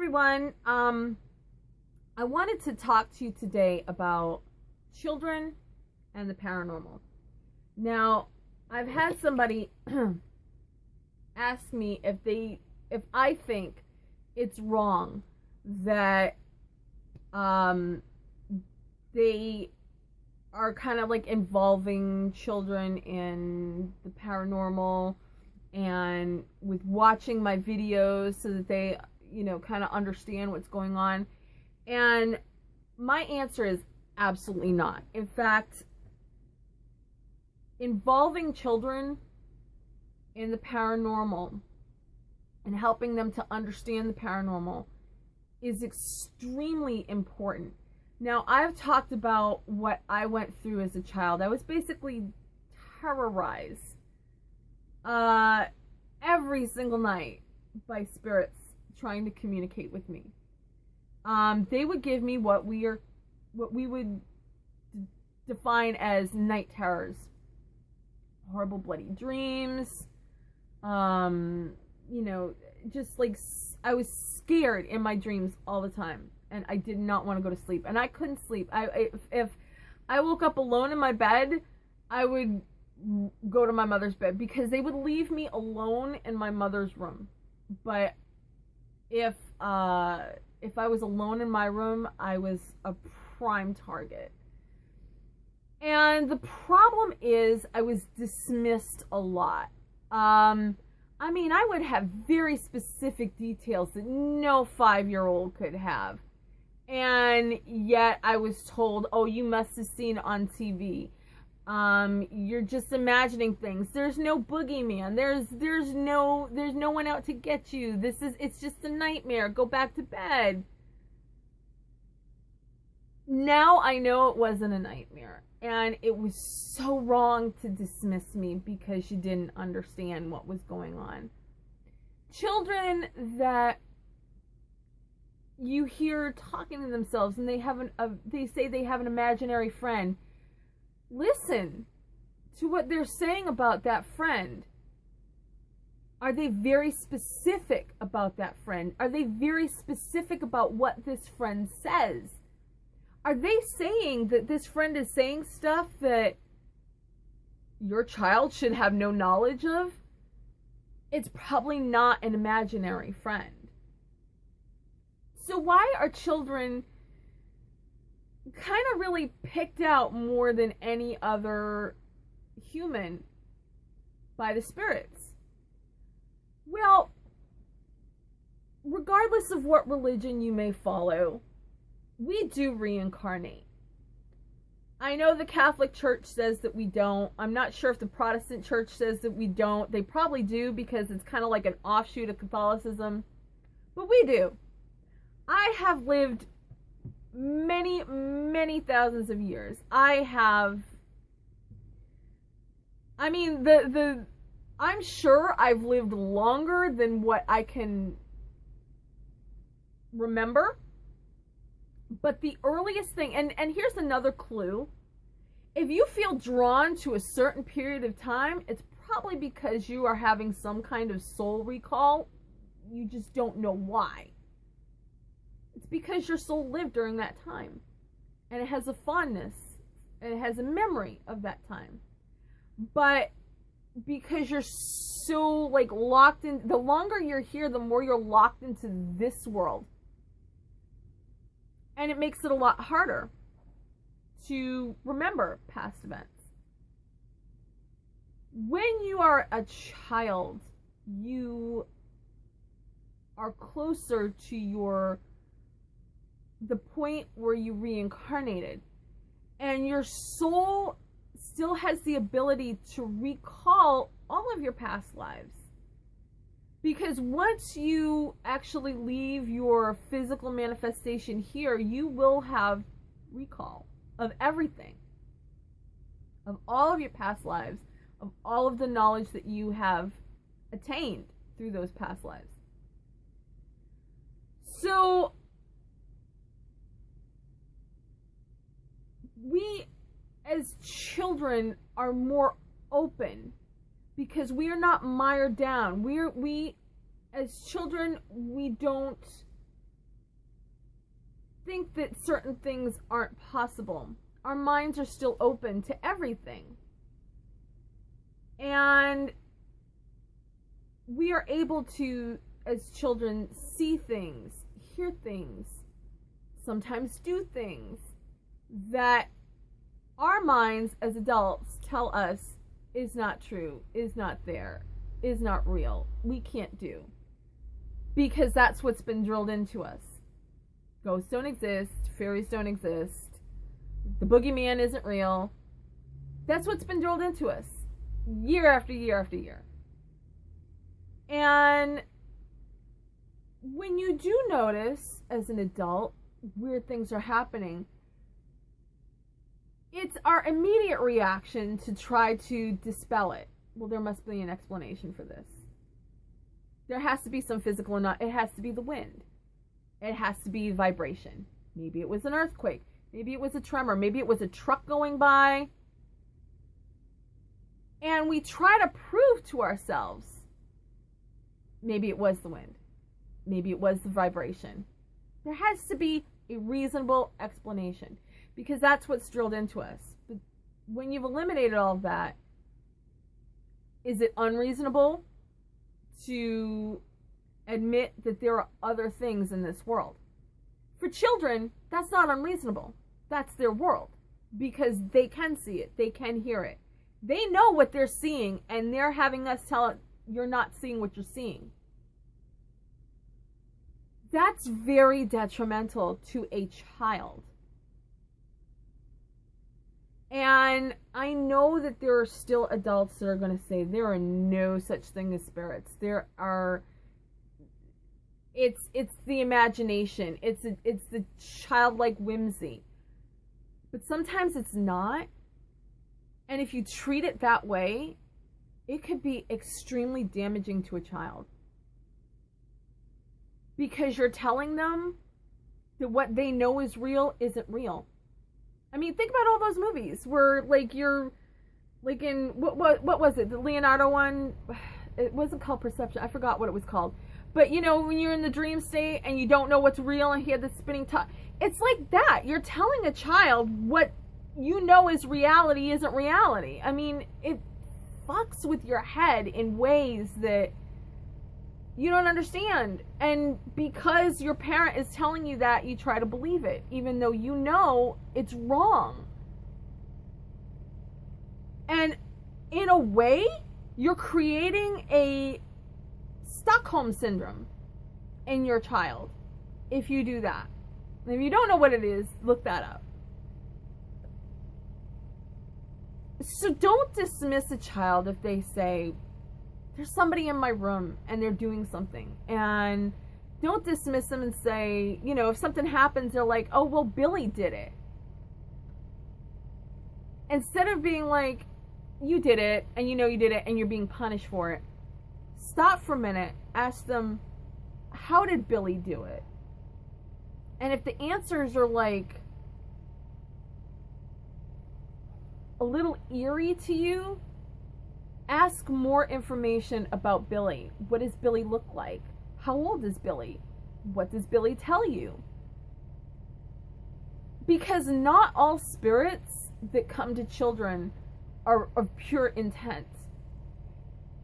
everyone. I wanted to talk to you today about children and the paranormal. Now, I've had somebody ask me if I think it's wrong that they are kind of like involving children in the paranormal and with watching my videos so that they, kind of understand what's going on. And my answer is absolutely not. In fact, involving children in the paranormal and helping them to understand the paranormal is extremely important. Now, I've talked about what I went through as a child. I was basically terrorized every single night by spirits trying to communicate with me. They would give me what we would define as night terrors, horrible bloody dreams. Just like I was scared in my dreams all the time, and I did not want to go to sleep, and I couldn't sleep. If I woke up alone in my bed, I would go to my mother's bed because they would leave me alone in my mother's room. But if I was alone in my room, I was a prime target. And the problem is I was dismissed a lot. I would have very specific details that no 5-year-old could have. And yet I was told, oh, you must have seen it on TV. You're just imagining things. There's no boogeyman. There's no one out to get you. It's just a nightmare. Go back to bed. Now I know it wasn't a nightmare. And it was so wrong to dismiss me because you didn't understand what was going on. Children that you hear talking to themselves and they say they have an imaginary friend. Listen to what they're saying about that friend. Are they very specific about that friend? Are they very specific about what this friend says? Are they saying that this friend is saying stuff that your child should have no knowledge of? It's probably not an imaginary friend. So why are children kind of really picked out more than any other human by the spirits? Well, regardless of what religion you may follow, we do reincarnate. I know the Catholic Church says that we don't. I'm not sure if the Protestant Church says that we don't. They probably do because it's kind of like an offshoot of Catholicism. But we do. I have lived many, many thousands of years. I'm sure I've lived longer than what I can remember. But the earliest thing, and here's another clue. If you feel drawn to a certain period of time, it's probably because you are having some kind of soul recall. You just don't know why. It's because your soul lived during that time. And it has a fondness. And it has a memory of that time. But because you're so locked in, the longer you're here, the more you're locked into this world. And it makes it a lot harder to remember past events. When you are a child, you are closer to the point where you reincarnated. And your soul still has the ability to recall all of your past lives. Because once you actually leave your physical manifestation here, you will have recall of everything. Of all of your past lives. Of all of the knowledge that you have attained through those past lives. So, we as children are more open because we are not mired down. We as children, we don't think that certain things aren't possible. Our minds are still open to everything. And we are able to, as children, see things, hear things, sometimes do things that our minds as adults tell us is not true, is not there, is not real. We can't do. Because that's what's been drilled into us. Ghosts don't exist, fairies don't exist, the boogeyman isn't real. That's what's been drilled into us year after year after year. And when you do notice as an adult weird things are happening, it's our immediate reaction to try to dispel it. Well, there must be an explanation for this. There has to be some physical, it has to be the wind. It has to be vibration. Maybe it was an earthquake. Maybe it was a tremor. Maybe it was a truck going by. And we try to prove to ourselves, maybe it was the wind. Maybe it was the vibration. There has to be a reasonable explanation, because that's what's drilled into us. But when you've eliminated all of that, is it unreasonable to admit that there are other things in this world? For children, that's not unreasonable. That's their world, because they can see it, they can hear it. They know what they're seeing, and they're having us tell it, you're not seeing what you're seeing. That's very detrimental to a child. And I know that there are still adults that are going to say there are no such thing as spirits. There are, it's the imagination. It's the childlike whimsy. But sometimes it's not. And if you treat it that way, it could be extremely damaging to a child. Because you're telling them that what they know is real isn't real. I mean, think about all those movies where, like, you're, like, in, what was it? The Leonardo one? It wasn't called Perception. I forgot what it was called. But, you know, when you're in the dream state and you don't know what's real and he had the spinning top. It's like that. You're telling a child what you know is reality isn't reality. I mean, it fucks with your head in ways that you don't understand. And because your parent is telling you that, you try to believe it, even though you know it's wrong. And in a way, you're creating a Stockholm syndrome in your child if you do that. And if you don't know what it is, look that up. So don't dismiss a child if they say, there's somebody in my room and they're doing something. And don't dismiss them and say, you know, if something happens, they're like, oh, well, Billy did it. Instead of being like, you did it, and you know you did it, and you're being punished for it, stop for a minute, ask them, how did Billy do it? And if the answers are like a little eerie to you, ask more information about Billy. What does Billy look like? How old is Billy? What does Billy tell you? Because not all spirits that come to children are of pure intent.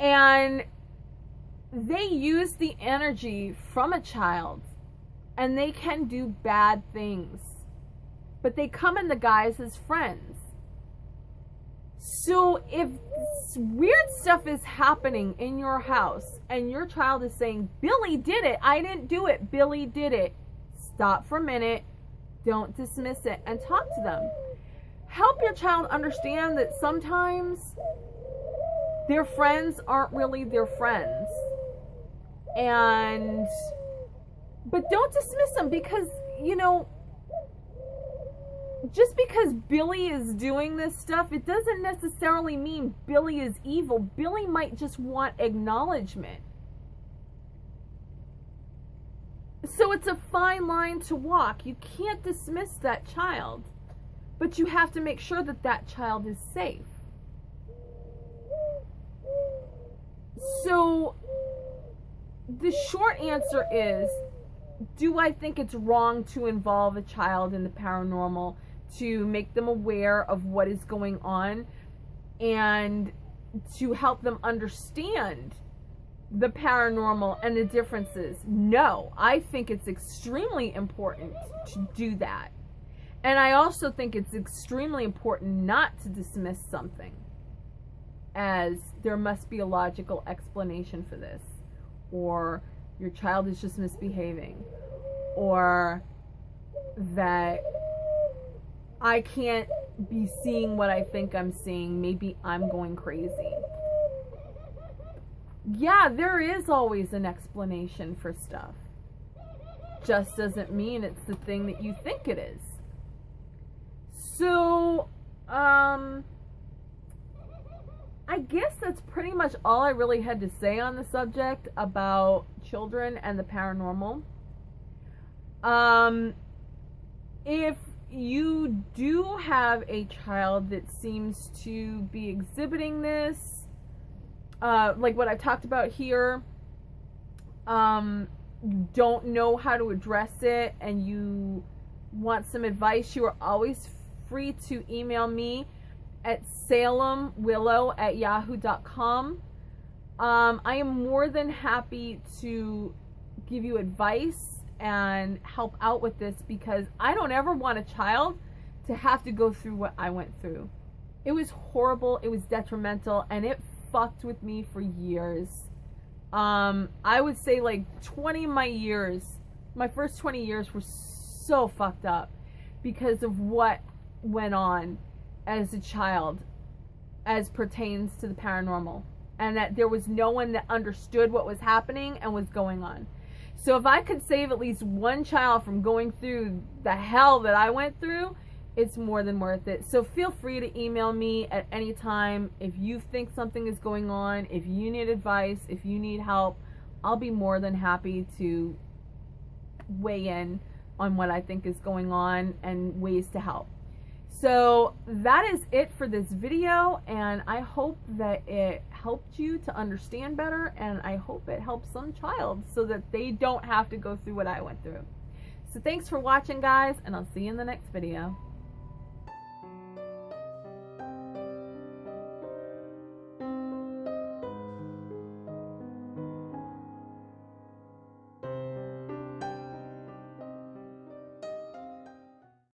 And they use the energy from a child, and they can do bad things. But they come in the guise as friends. So if weird stuff is happening in your house and your child is saying, Billy did it, I didn't do it, Billy did it, stop for a minute, don't dismiss it, and talk to them. Help your child understand that sometimes their friends aren't really their friends. But don't dismiss them, because, you know, just because Billy is doing this stuff, it doesn't necessarily mean Billy is evil. Billy might just want acknowledgement. So it's a fine line to walk. You can't dismiss that child, but you have to make sure that that child is safe. So the short answer is, do I think it's wrong to involve a child in the paranormal, to make them aware of what is going on and to help them understand the paranormal and the differences? No, I think it's extremely important to do that. And I also think it's extremely important not to dismiss something as there must be a logical explanation for this, or your child is just misbehaving, or that I can't be seeing what I think I'm seeing, maybe I'm going crazy. Yeah, there is always an explanation for stuff. Just doesn't mean it's the thing that you think it is. So, I guess that's pretty much all I really had to say on the subject about children and the paranormal. If you do have a child that seems to be exhibiting this, like what I've talked about here, you don't know how to address it and you want some advice, you are always free to email me at salemwillow@yahoo.com. I am more than happy to give you advice and help out with this, because I don't ever want a child to have to go through what I went through. It was horrible, it was detrimental, and it fucked with me for years. I would say like 20 of my years, my first 20 years were so fucked up because of what went on as a child as pertains to the paranormal, and that there was no one that understood what was happening and was going on. So if I could save at least one child from going through the hell that I went through, it's more than worth it. So feel free to email me at any time if you think something is going on, if you need advice, if you need help. I'll be more than happy to weigh in on what I think is going on and ways to help. So that is it for this video, and I hope that it helped you to understand better, and I hope it helps some child so that they don't have to go through what I went through. So thanks for watching, guys, and I'll see you in the next video.